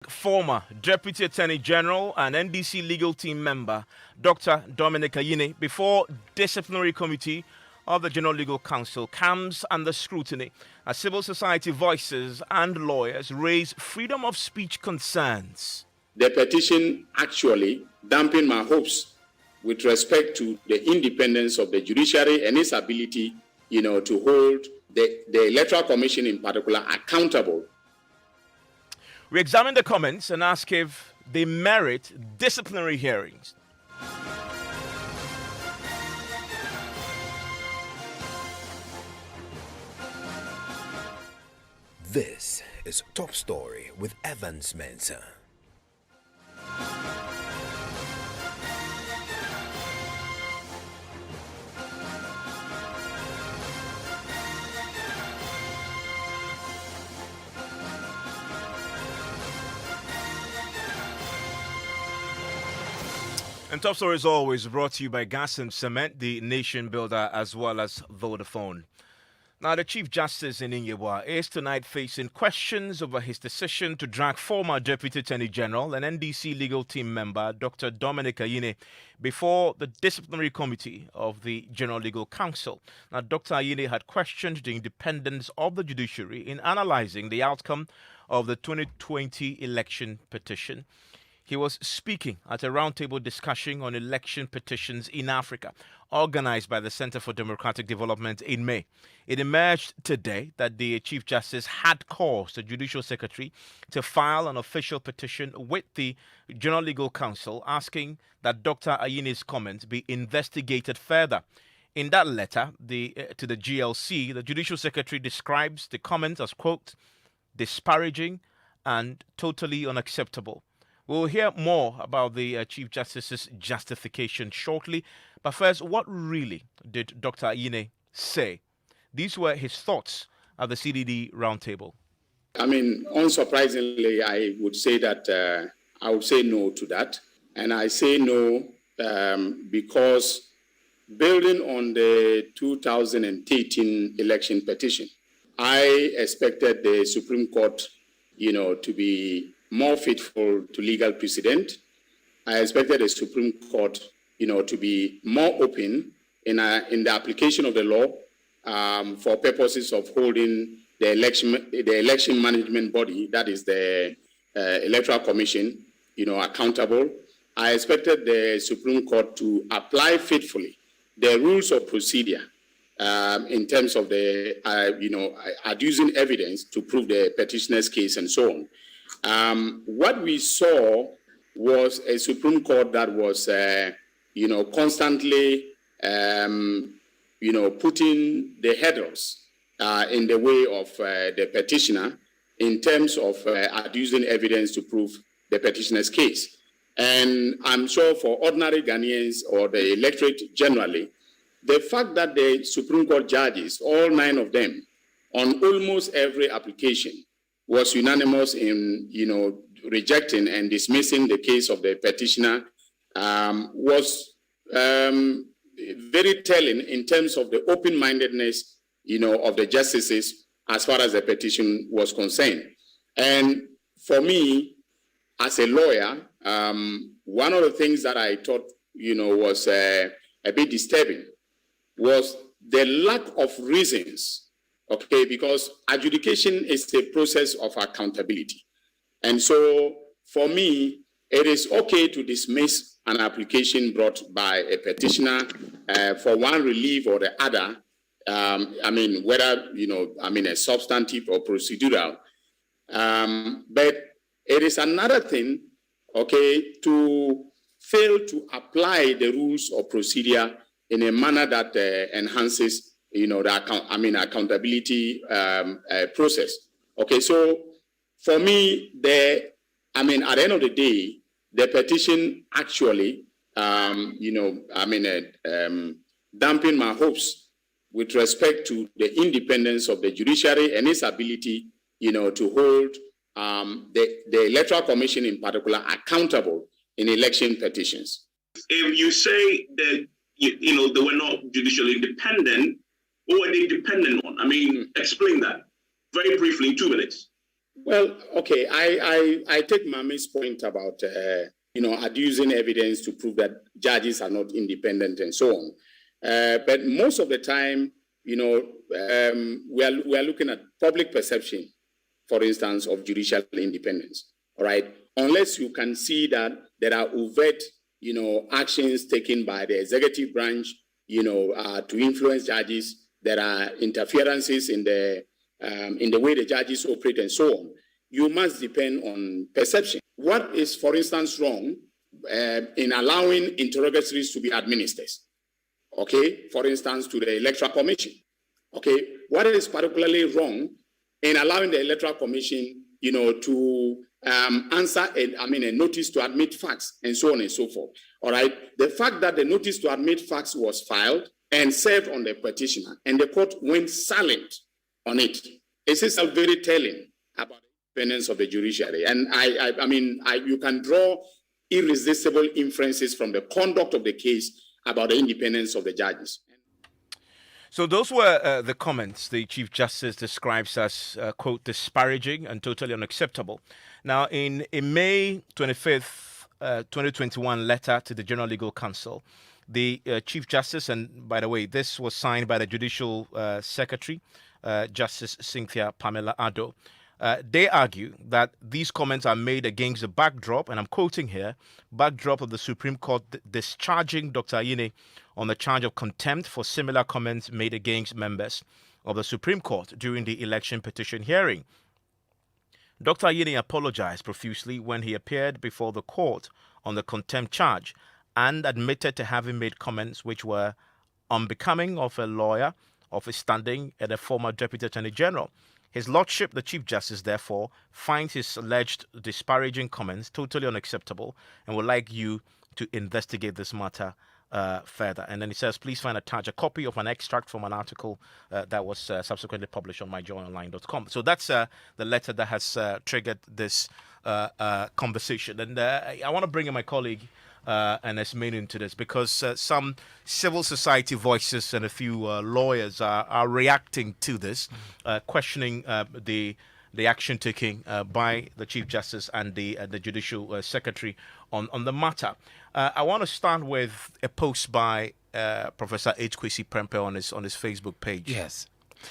Former Deputy Attorney General and NDC legal team member Dr. Dominic Ayine before disciplinary committee of the General Legal Council comes under scrutiny as civil society voices and lawyers raise freedom of speech concerns. The petition actually dampened my hopes with respect to the independence of the judiciary and its ability, to hold the Electoral Commission in particular accountable. We examine the comments and ask if they merit disciplinary hearings. This is Top Story with Evans Mensah. And Top Story is always brought to you by Gas and Cement, the nation builder, as well as Vodafone. Now, the Chief Justice in Inyewa is tonight facing questions over his decision to drag former Deputy Attorney General and NDC legal team member Dr. Dominic Ayine before the disciplinary committee of the General Legal Council. Now, Dr. Ayine had questioned the independence of the judiciary in analyzing the outcome of the 2020 election petition. He was speaking at a roundtable discussion on election petitions in Africa, organized by the Center for Democratic Development in May. It emerged today that the Chief Justice had caused the Judicial Secretary to file an official petition with the General Legal Council asking that Dr. Ayine's comments be investigated further. In that letter to the GLC, the Judicial Secretary describes the comments as, quote, disparaging and totally unacceptable. We'll hear more about the Chief Justice's justification shortly. But first, what really did Dr. Ayine say? These were his thoughts at the CDD roundtable. Unsurprisingly, I would say that I would say no to that. And I say no because building on the 2013 election petition, I expected the Supreme Court, to be more faithful to legal precedent. I expected the Supreme Court, to be more open in the application of the law for purposes of holding the election management body, that is the Electoral Commission, accountable. I expected the Supreme Court to apply faithfully the rules of procedure in terms of the, adducing evidence to prove the petitioner's case and so on. What we saw was a Supreme Court that was, constantly, putting the hurdles in the way of the petitioner in terms of adducing evidence to prove the petitioner's case. And I'm sure for ordinary Ghanaians or the electorate generally, the fact that the Supreme Court judges, all 9 of them, on almost every application, was unanimous in, rejecting and dismissing the case of the petitioner was very telling in terms of the open-mindedness, of the justices as far as the petition was concerned. And for me, as a lawyer, one of the things that I thought, was a bit disturbing was the lack of reasons. Okay, because adjudication is a process of accountability. And so for me, it is okay to dismiss an application brought by a petitioner for one relief or the other. Whether, a substantive or procedural. But it is another thing, okay, to fail to apply the rules of procedure in a manner that enhances the accountability process. Okay, so for me, at the end of the day, the petition actually, dampened my hopes with respect to the independence of the judiciary and its ability, to hold the Electoral Commission in particular accountable in election petitions. If you say that, they were not judicially independent, what were they dependent on? Explain that very briefly in 2 minutes. Well, okay, I take Mami's point about adducing evidence to prove that judges are not independent and so on. But most of the time, we are looking at public perception, for instance, of judicial independence. All right, unless you can see that there are overt, actions taken by the executive branch, to influence judges, there are interferences in the way the judges operate and so on. You must depend on perception. What is, for instance, wrong in allowing interrogatories to be administered? Okay, for instance, to the Electoral Commission. Okay, what is particularly wrong in allowing the Electoral Commission, to answer a notice to admit facts and so on and so forth. All right, the fact that the notice to admit facts was filed and served on the petitioner and the court went silent on it is itself very telling about the independence of the judiciary. And you can draw irresistible inferences from the conduct of the case about the independence of the judges. So those were the comments the Chief Justice describes as, quote, disparaging and totally unacceptable. Now, in a May 25th, 2021 letter to the General Legal Counsel, the Chief Justice, and by the way, this was signed by the Judicial Secretary, Justice Cynthia Pamela Addo, they argue that these comments are made against the backdrop, and I'm quoting here, backdrop of the Supreme Court discharging Dr. Ayine on the charge of contempt for similar comments made against members of the Supreme Court during the election petition hearing. Dr. Ayine apologized profusely when he appeared before the court on the contempt charge and admitted to having made comments which were unbecoming of a lawyer of his standing and a former Deputy Attorney General. His Lordship, the Chief Justice, therefore, finds his alleged disparaging comments totally unacceptable and would like you to investigate this matter further. And then he says, please find attached a copy of an extract from an article that was subsequently published on myjoyonline.com. So that's the letter that has triggered this conversation. And I want to bring in my colleague and Esmain into this because some civil society voices and a few lawyers are reacting to this, questioning the action taken by the Chief Justice and the Judicial Secretary on the matter. I want to start with a post by Professor H. Kwesi Prempeh on his Facebook page. Yes.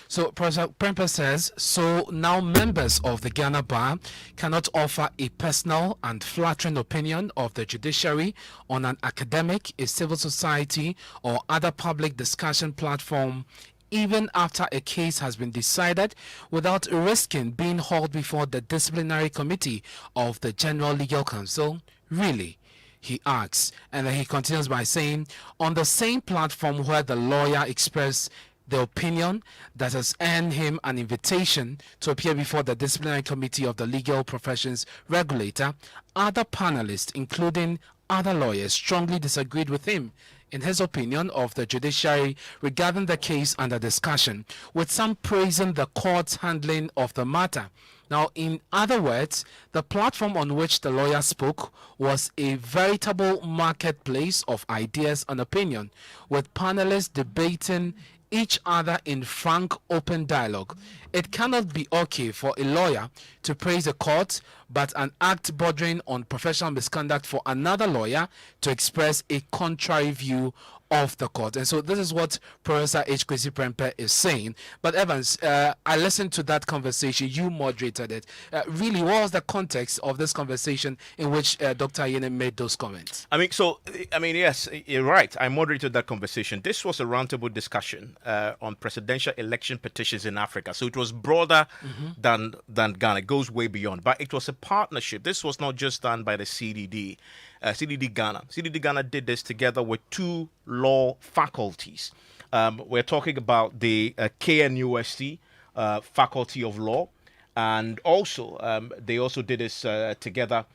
So Professor Prempeh says, so now members of the Ghana Bar cannot offer a personal and flattering opinion of the judiciary on an academic, a civil society, or other public discussion platform, even after a case has been decided, without risking being hauled before the disciplinary committee of the General Legal Counsel? Really? He asks. And then he continues by saying, on the same platform where the lawyer expressed the opinion that has earned him an invitation to appear before the disciplinary committee of the legal professions regulator, other panelists, including other lawyers, strongly disagreed with him in his opinion of the judiciary regarding the case under discussion, with some praising the court's handling of the matter. Now, in other words, the platform on which the lawyer spoke was a veritable marketplace of ideas and opinion, with panelists debating each other in frank, open dialogue. It cannot be okay for a lawyer to praise a court, but an act bordering on professional misconduct for another lawyer to express a contrary view of the court. And so this is what Professor H. Kwesi Prempeh is saying. But Evans, I listened to that conversation. You moderated it. Really, what was the context of this conversation in which Dr. Ayine made those comments? Yes, you're right. I moderated that conversation. This was a roundtable discussion on presidential election petitions in Africa. So it was broader than Ghana. It goes way beyond. But it was a partnership. This was not just done by the CDD. CDD Ghana. CDD Ghana did this together with two law faculties. We're talking about the KNUST Faculty of Law, and also they also did this together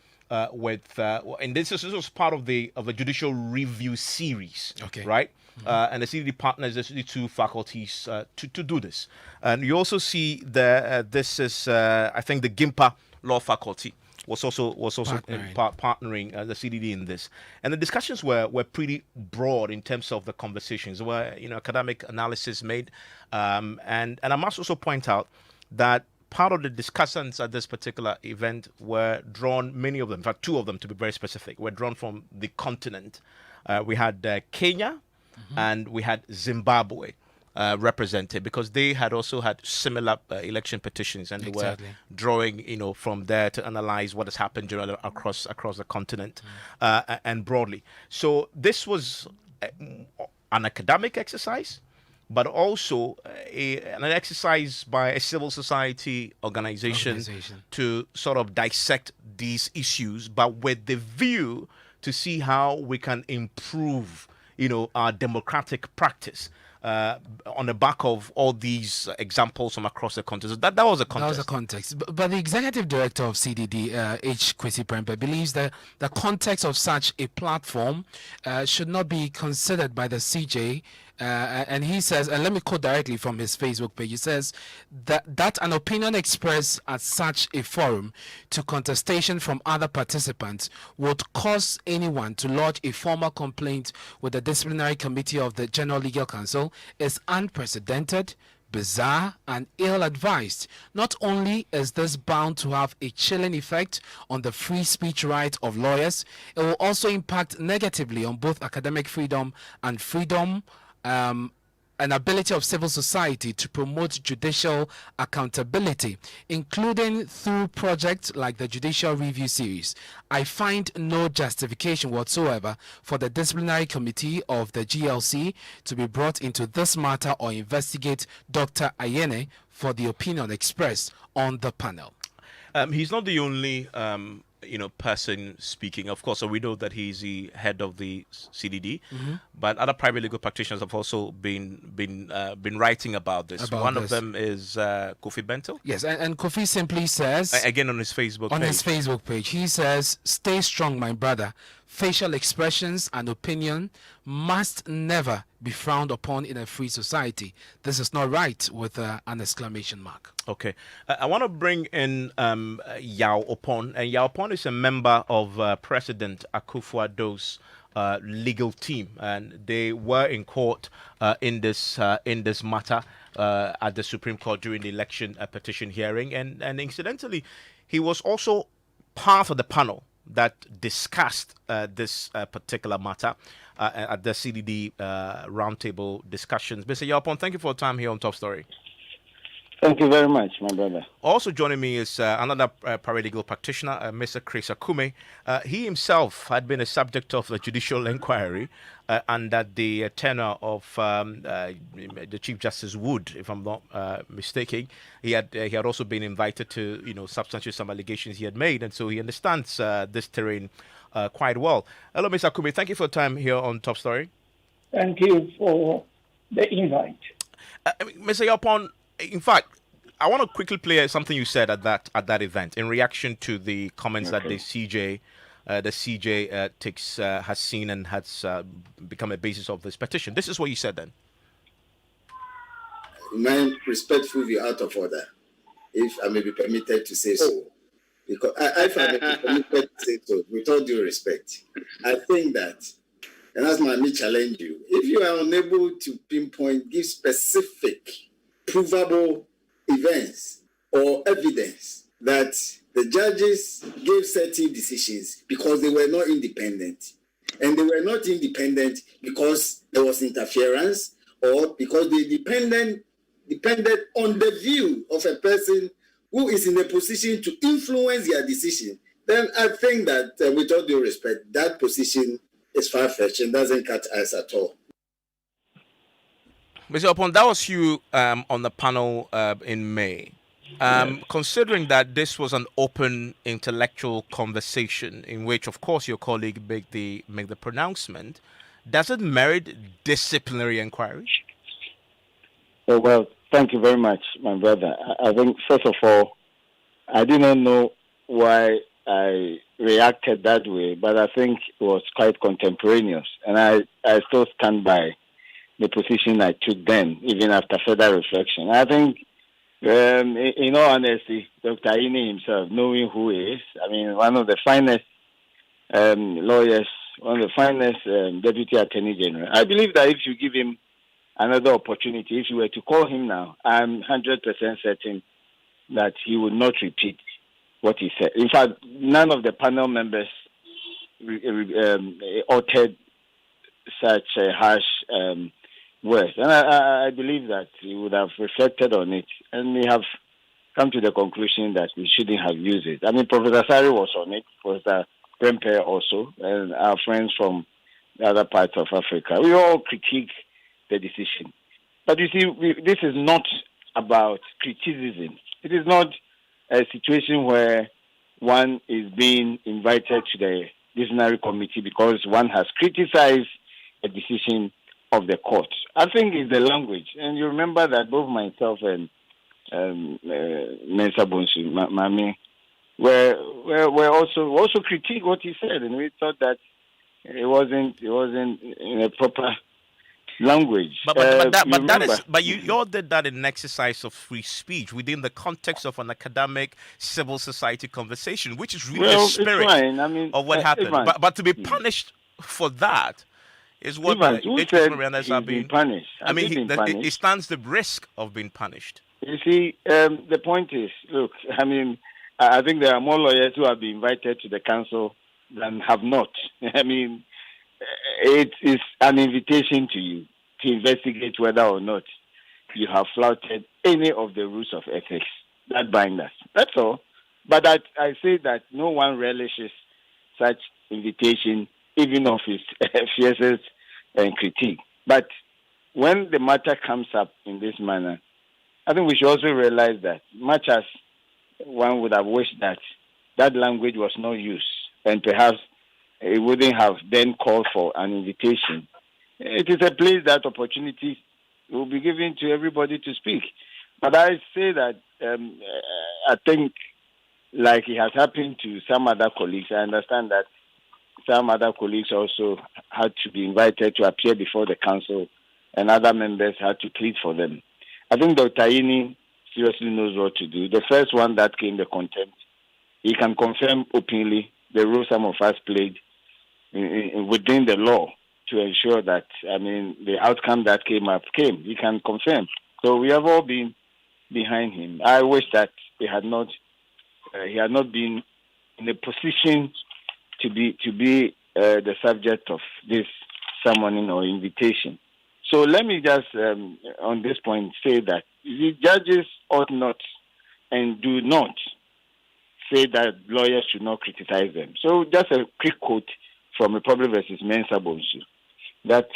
with, and this was part of a judicial review series, okay, right? And the CDD partners the two faculties to do this. And you also see this is I think the GIMPA Law Faculty was also partnering the CDD in this, and the discussions were pretty broad in terms of the conversations. There were academic analysis made, and I must also point out that part of the discussants at this particular event were drawn, many of them, in fact, two of them to be very specific, were drawn from the continent. We had Kenya and we had Zimbabwe represented, because they had also had similar election petitions, and they were drawing, from there to analyze what has happened generally across the continent and broadly. So this was an academic exercise, but also an exercise by a civil society organization to sort of dissect these issues, but with the view to see how we can improve, our democratic practice on the back of all these examples from across the continent. That was a context. That was a context. But the executive director of CDD, H. Kwesi Prempeh, believes that the context of such a platform should not be considered by the CJ. And he says, and let me quote directly from his Facebook page, he says that an opinion expressed at such a forum to contestation from other participants would cause anyone to lodge a formal complaint with the disciplinary committee of the General Legal Council is unprecedented, bizarre, and ill-advised. Not only is this bound to have a chilling effect on the free speech right of lawyers, it will also impact negatively on both academic freedom and an ability of civil society to promote judicial accountability, including through projects like the Judicial Review Series. I find no justification whatsoever for the disciplinary committee of the GLC to be brought into this matter or investigate Dr. Ayene for the opinion expressed on the panel. He's not the only person speaking. Of course, so we know that he's the head of the CDD, but other private legal practitioners have also been writing about this. One of them is Kofi Bento. Yes, and Kofi simply says, again on his Facebook page, he says, "Stay strong, my brother. Facial expressions and opinion must never be frowned upon in a free society. This is not right," with an exclamation mark. Okay. I want to bring in Yao Opon. And Yao Opon is a member of President Akufo-Addo's legal team. And they were in court in this matter at the Supreme Court during the election petition hearing. And incidentally, he was also part of the panel that discussed this particular matter at the CDD roundtable discussions. Mr. Yao Opon, thank you for your time here on Top Story. Thank you very much, my brother. Also joining me is another paralegal practitioner, Mr. Chris Akume. He himself had been a subject of a judicial inquiry under the tenure of the Chief Justice Wood, if I'm not mistaken. He had also been invited to substantiate some allegations he had made, and so he understands this terrain quite well. Hello, Mr. Akume. Thank you for your time here on Top Story. Thank you for the invite. Mr. Yao Opon, in fact, I want to quickly play something you said at that event in reaction to the comments that the CJ has seen and has become a basis of this petition. This is what you said then. My respectful view out of order, if I may be permitted to say so. Because if I may be permitted to say so, with all due respect, I think that, and that's my challenge you, if you are unable to pinpoint, give specific, provable events or evidence that the judges gave certain decisions because they were not independent, and they were not independent because there was interference or because they depended on the view of a person who is in a position to influence their decision, then I think that, with all due respect, that position is far-fetched and doesn't cut us at all. Mr. Opon, that was you on the panel in May. Considering that this was an open intellectual conversation in which, of course, your colleague make the pronouncement, does it merit disciplinary inquiry? Oh, well, thank you very much, my brother. I think, first of all, I do not know why I reacted that way, but I think it was quite contemporaneous. And I still stand by the position I took then, even after further reflection. I think, in all honesty, Dr. Ayene himself, knowing who he is, I mean, one of the finest lawyers, one of the finest Deputy Attorney General. I believe that if you give him another opportunity, if you were to call him now, I'm 100% certain that he would not repeat what he said. In fact, none of the panel members uttered such harsh words. And I believe that he would have reflected on it and may have come to the conclusion that we shouldn't have used it. I mean, Professor Sari was on it, Professor Prempe also, and our friends from the other parts of Africa. We all critique the decision. But you see, this is not about criticism. It is not a situation where one is being invited to the disciplinary committee because one has criticized a decision of the court. I think it's the language. And you remember that both myself and Mensah Bonsu, Mami, were also critique what he said, and we thought that it wasn't in a proper language. But you all did that in an exercise of free speech within the context of an academic civil society conversation, which is really the spirit of what happened. But to be punished for that is what he's being punished. I mean, he stands the risk of being punished. You see, the point is, look, I mean, I think there are more lawyers who have been invited to the council than have not. I mean, it is an invitation to you to investigate whether or not you have flouted any of the rules of ethics that bind us. That's all. But I say that no one relishes such invitation, even of his fiercest critique. But when the matter comes up in this manner, I think we should also realize that much as one would have wished that that language was not used, and perhaps it wouldn't have then called for an invitation. It is a place that opportunities will be given to everybody to speak. But I say that I think, like it has happened to some other colleagues, I understand that some other colleagues also had to be invited to appear before the council, and other members had to plead for them. I think Dr. Ini seriously knows what to do. The first one that came, the contempt, he can confirm openly the role some of us played within the law to ensure that, I mean, the outcome that came. He can confirm. So we have all been behind him. I wish that he had not been in a position to be the subject of this summoning or invitation. So let me just, on this point, say that the judges ought not and do not say that lawyers should not criticize them. So just a quick quote from Republic versus Mensah Bonsu, that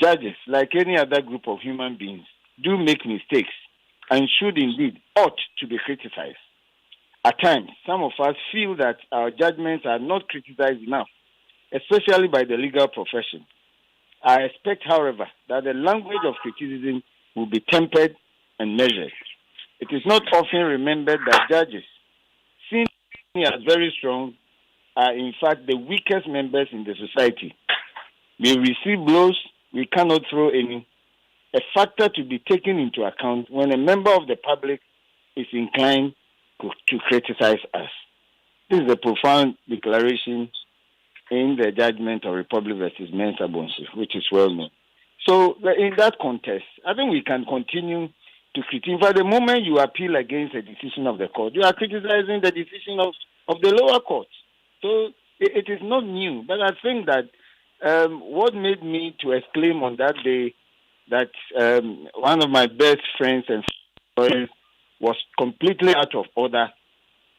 judges, like any other group of human beings, do make mistakes and should indeed ought to be criticized. At times, some of us feel that our judgments are not criticized enough, especially by the legal profession. I expect, however, that the language of criticism will be tempered and measured. It is not often remembered that judges, seen as very strong, are in fact the weakest members in the society. We receive blows, we cannot throw any. A factor to be taken into account when a member of the public is inclined to criticize us. This is a profound declaration in the judgment of Republic versus Mensah Bonsu, which is well known. So in that context, I think we can continue to critique. For the moment you appeal against a decision of the court, you are criticizing the decision of the lower court. So it is not new. But I think that what made me to exclaim on that day that one of my best friends and friends was completely out of order,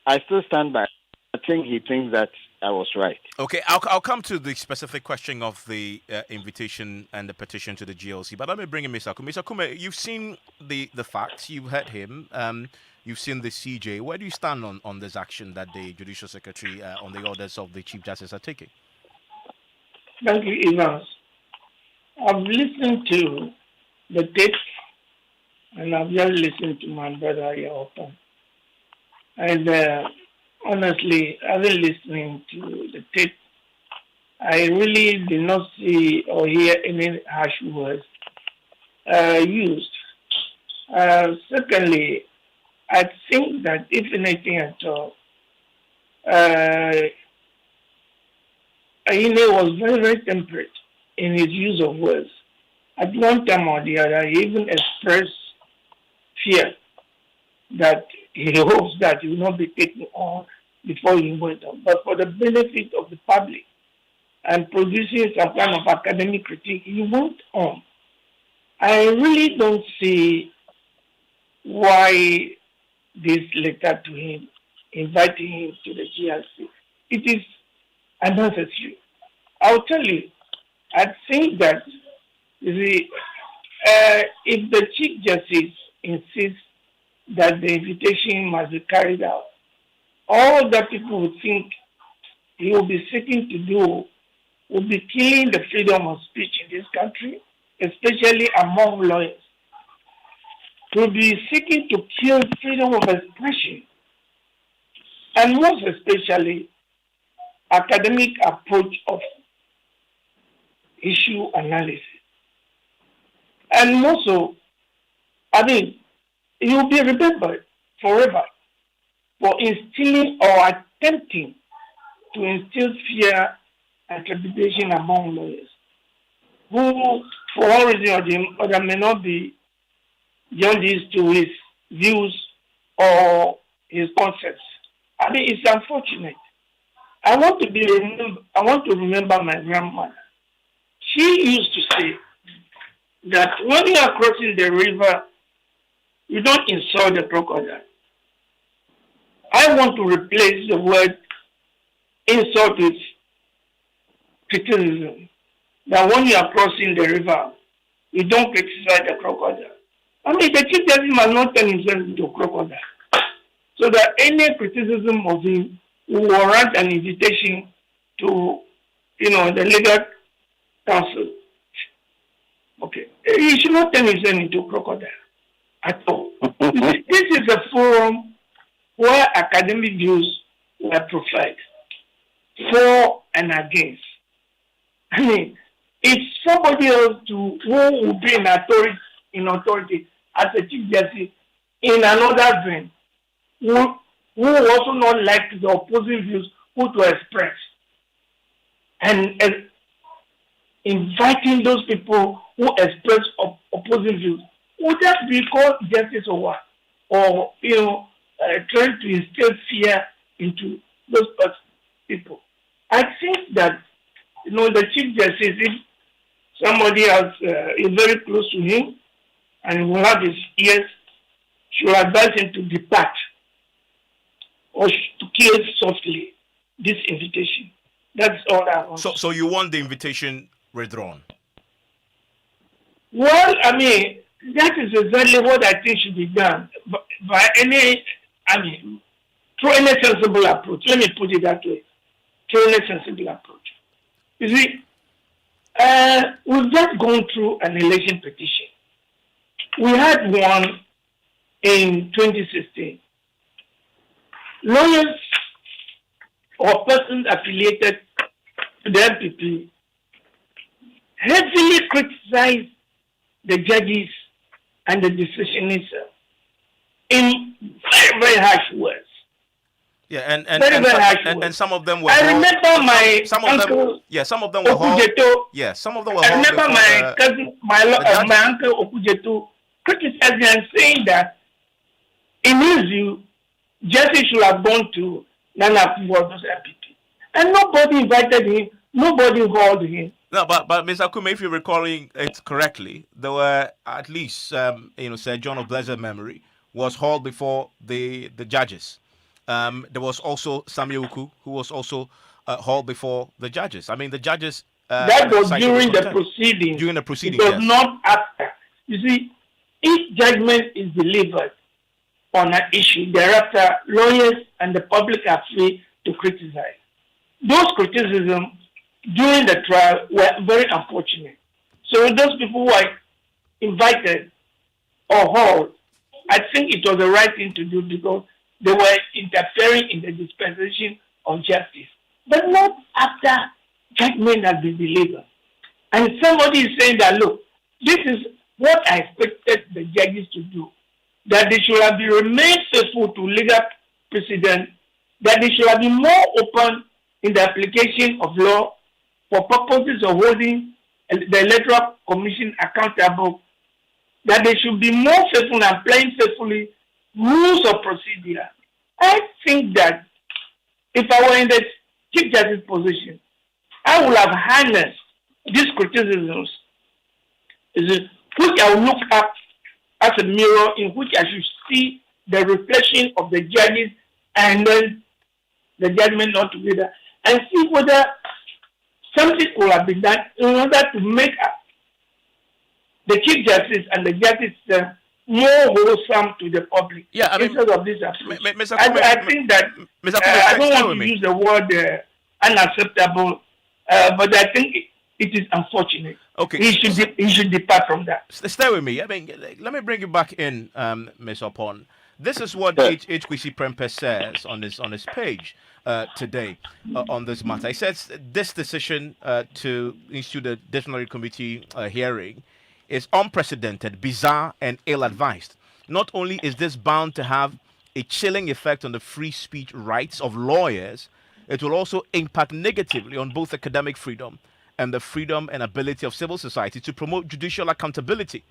I still stand by. I think he thinks that I was right. Okay, I'll come to the specific question of the invitation and the petition to the GLC, but let me bring in Mr. Akume. Mr. Akume, you've seen the facts, you've heard him, you've seen the CJ. Where do you stand on this action that the Judicial Secretary on the orders of the Chief Justice are taking? Thank you, Evans. I've listened to the tape, and I've just listened to my brother here often. And honestly, having listening to the tape, I really did not see or hear any harsh words used. Secondly, I think that if anything at all, Aine was very, very temperate in his use of words. At one time or the other, he even expressed fear that he hopes that he will not be taken on before he went on. But for the benefit of the public and producing some kind of academic critique, he went on. I really don't see why this letter to him, inviting him to the GRC, it is unnecessary. I'll tell you, I think that if the Chief Justice insists that the invitation must be carried out, all that people would think he will be seeking to do will be killing the freedom of speech in this country, especially among lawyers. To be seeking to kill freedom of expression, and most especially academic approach of issue analysis. And also, he will be remembered forever for instilling or attempting to instill fear and trepidation among lawyers who, for one reason or the other, may not be jaundiced to his views or his concepts. It's unfortunate. I want to remember my grandmother. She used to say that when you are crossing the river, you don't insult the crocodile. I want to replace the word insult with criticism. That when you are crossing the river, you don't criticize the crocodile. The Chief Justice must not turn himself into a crocodile. So that any criticism of him will warrant an invitation to, the legal counsel. Okay. He should not turn himself into a crocodile at all. This is a forum where academic views were profiled for and against. It's somebody else who will be in authority as a Chief Justice in another vein, who also not like the opposing views who to express. And inviting those people who express opposing views, would that be called justice or what? Or, trying to instill fear into those people. I think that, the Chief Justice, if somebody else is very close to him and will have his ears, should advise him to depart or to kill softly this invitation. That's all I want. So you want the invitation withdrawn? Well, that is exactly what I think should be done by through any sensible approach. Let me put it that way. Through any sensible approach. You see, we've just gone through an election petition. We had one in 2016. Lawyers or persons affiliated to the MPP heavily criticized the judges and the decision itself in very, very harsh words. Yeah, and some of them were. I remember my uncle. Some of them were. Okujeto. Some of them were. I remember my cousin, my uncle Okujeto criticizing and saying that, in his view, justice should have gone to Nana Akufo-Addo's MPP, and nobody invited him. Nobody called him. No, but Mr. Kume, if you're recalling it correctly, there were at least, Sir John of Blessed memory was hauled before the judges. There was also Samuel Uku, who was also hauled before the judges. The judges. That was during the proceedings. During the proceedings, it was not after. You see, if judgment is delivered on an issue, thereafter lawyers and the public are free to criticize. Those criticisms during the trial were very unfortunate. So those people who were invited or hauled, I think it was the right thing to do because they were interfering in the dispensation of justice. But not after judgment has been delivered. And somebody is saying that, look, this is what I expected the judges to do. That they should have remained faithful to legal precedent, that they should have been more open in the application of law for purposes of holding the Electoral Commission accountable, that they should be more faithful and playing faithfully rules of procedure. I think that if I were in the Chief Justice position, I would have harnessed these criticisms, which I will look up as a mirror in which I should see the reflection of the judges and then the judgment not together, and see whether something could have been done in order to make the Chief Justice and the judges more wholesome to the public. Yeah, I mean, instead of this approach. Mr. I think that I don't want to use the word unacceptable, but I think it is unfortunate. Okay, he should depart from that. Stay with me. I mean, let me bring you back in, Ms. Opon. This is what HQC Prempeh says on his page today on this matter. He says this decision to institute a disciplinary committee hearing is unprecedented, bizarre, and ill-advised. Not only is this bound to have a chilling effect on the free speech rights of lawyers, it will also impact negatively on both academic freedom and the freedom and ability of civil society to promote judicial accountability,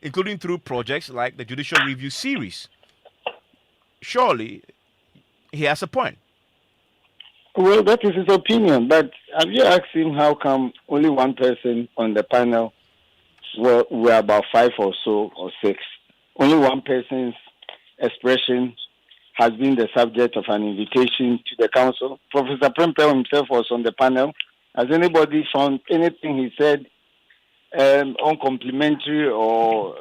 including through projects like the Judicial Review Series. Surely, he has a point. Well, that is his opinion, but have you asked him how come only one person on the panel, well, we're about 5 or so, or 6, only one person's expression has been the subject of an invitation to the council? Professor Prempeh himself was on the panel. Has anybody found anything he said uncomplimentary or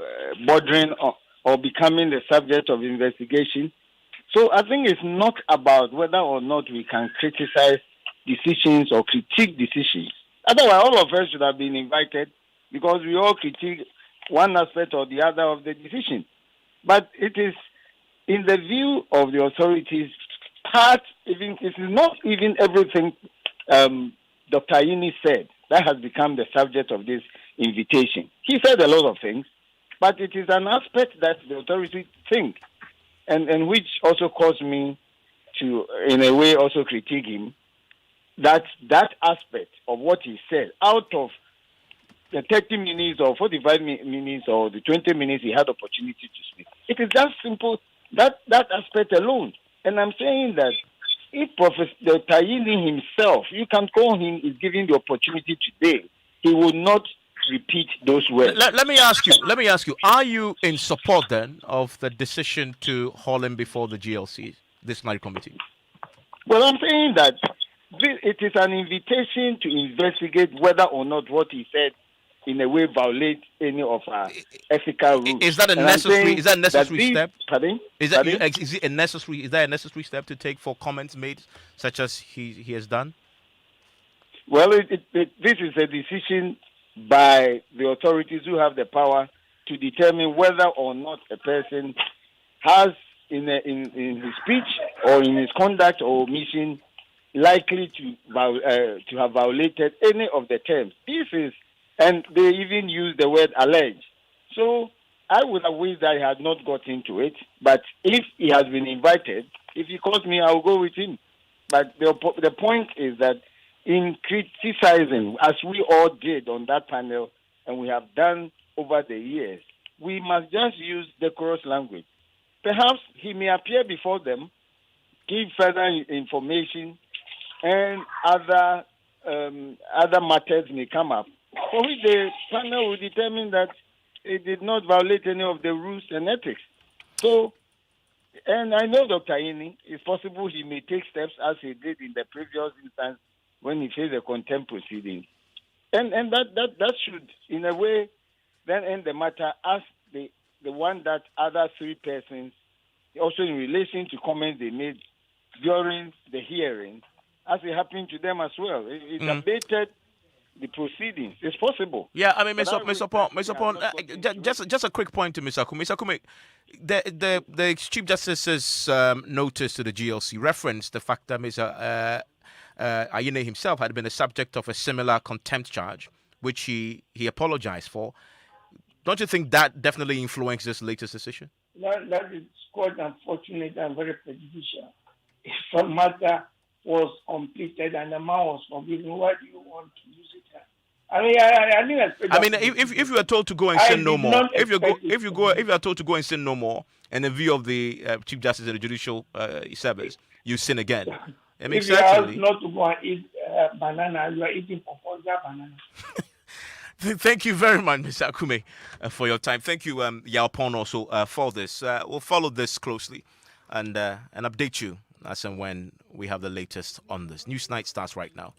bordering or becoming the subject of investigation? So I think it's not about whether or not we can criticize decisions or critique decisions. Otherwise, all of us should have been invited because we all critique one aspect or the other of the decision. But it is in the view of the authorities, it is not even everything Dr. Ayini said that has become the subject of this invitation. He said a lot of things, but it is an aspect that the authorities think, and which also caused me to, in a way, also critique him, that aspect of what he said, out of the 30 minutes or 45 minutes or the 20 minutes he had opportunity to speak. It is that simple, that aspect alone. And I'm saying that if Professor Ayini himself, you can call him, is given the opportunity today, he will not repeat those words. Let me ask you, are you in support then of the decision to haul him before the GLC, disciplinary committee? Well, I'm saying that it is an invitation to investigate whether or not what he said in a way violate any of our ethical rules. Is that a necessary step? Pardon? Is that a necessary step to take for comments made such as he has done? Well, this is a decision by the authorities who have the power to determine whether or not a person has in his speech or in his conduct or omission likely to have violated any of the terms. And they even use the word alleged. So I would have wished that he had not got into it. But if he has been invited, if he calls me, I will go with him. But the point is that in criticizing, as we all did on that panel, and we have done over the years, we must just use decorous language. Perhaps he may appear before them, give further information, and other matters may come up, for which the panel will determine that it did not violate any of the rules and ethics. So, and I know Dr. Ayini, it's possible he may take steps as he did in the previous instance when he faced the contempt proceedings. And that should, in a way, then end the matter as the one that other 3 persons, also in relation to comments they made during the hearing, as it happened to them as well. It abated the proceedings. It's possible. Yeah, I mean, Mr. Pond, just a quick point to Mr. Akume. Mr. Akume, the Chief Justice's notice to the GLC referenced the fact that Mr. Ayini himself had been the subject of a similar contempt charge, which he apologized for. Don't you think that definitely influenced this latest decision? That is quite unfortunate and very prejudicial. If a matter was completed and the man was forgiven, why do you want to use it? I mean, if you are told to go and sin no more, if you are told to go and sin no more, and in view of the Chief Justice of the Judicial Service, you sin again. I mean, If you ask certainly. not to go and eat banana, you are eating proposal banana. Thank you very much, Mr. Akume, for your time. Thank you, Yaopon, also for this. We'll follow this closely and update you as and when we have the latest on this. News Night starts right now.